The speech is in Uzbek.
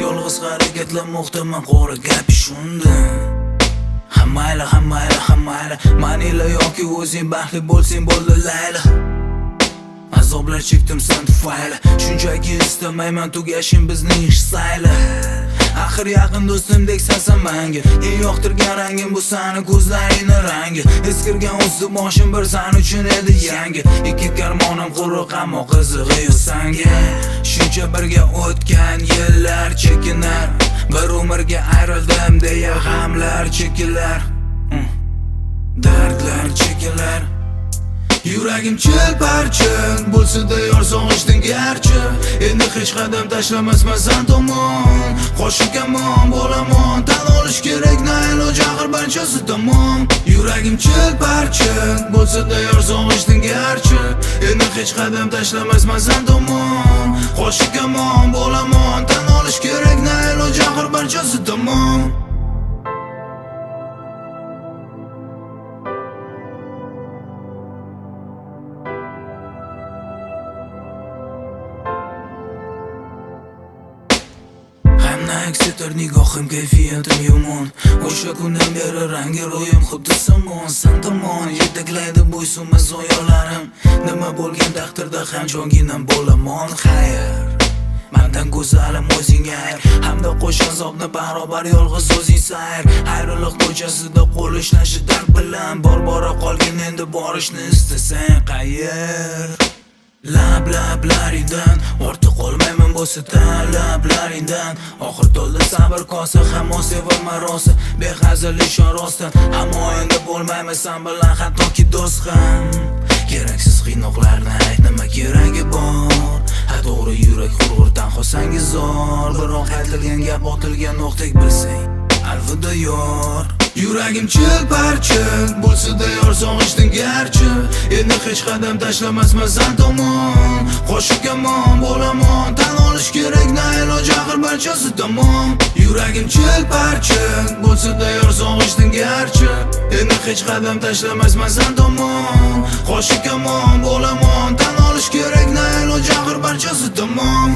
Yolg'iz harakatlanmoqdaman, qora gapi shunda. Hammayla manila yoki o'zing baxtli bo'lsang bo'ldi layla. Azoblar chekdim sen tufayli, shunchaki istamayman tugashing bizning ish sayli. Axir yaqin do'stimdek sensan menga, eng yoqtirgan rangim bu sani ko'zlaringning rangi. Eskirgan o'zi boshim bir san uchun edi yangi. Ikki karmonim quruq ammo qizig'i yo'q senga. Shuncha birga o'tgan yillar chekinar, bir umrga ayrildim deya g'amlar chekilar, dardlar chekilar. Yuragim chil-parchin bo'lsa-da yor sog'ishdan garchi. Endi hech qadam tashlamasman sen tomon. Qo'shiq kamon bo'laman, tan olish kerak na iloj, axir barchasi tamom. Yuragim chil-parchin bo'lsa-da yor sog'ishdan garchi. Endi hech qadam tashlamasman sen tomon. Qo'shiq kamon bo'laman, tan olish kerak na iloj, axir barchasi tamom. Eksetar nigohim, kayfiyatim yomon. O'sha kundan beri rangi ro'yim xuddi somon. Sen tomon yetaklaydi bo'ysunmas zoyalarim. Nima bo'lgan taqdirda ham jonginam bo'laman. Xayr, mendan go'zalim o'zing ayr, hamda qo'shan zobni barobar yolg'iz o'zing sayr. Ayriliq ko'chasida qo'l ishlashi dard bilan, bora qolgin endi borishni istasang qayer. Lablaringdan ortiq qolmayman bo'lsa talablaringdan. Oxir to'ldi sabr kosa, hamon sevilma rosa, behazil ishon rostdan. Ammo endi bo'lmayman sen bilan hattoki do'st ham. Keraksiz qiynoqlarni ayt, nima keragi bor? Ha to'g'ri, yurak hurg'urdan xosangiz zor. Biroq aytilgan gap otilgan o'qdek bilsang, alvida yor. Yuragim chil-parchin bo'lsa-da yor sog'ishdan garchi. Endi hech qadam tashlamasman sen tomon. Qo'shiq kamon bo'laman, tan olish kerak na iloj, axir barchasi tamom. Yuragim chil-parchin bo'lsa-da yor sog'ishdan garchi. Endi hech qadam tashlamasman sen tomon. Qo'shiq kamon bo'laman, tan olish kerak na iloj, axir barchasi tamom.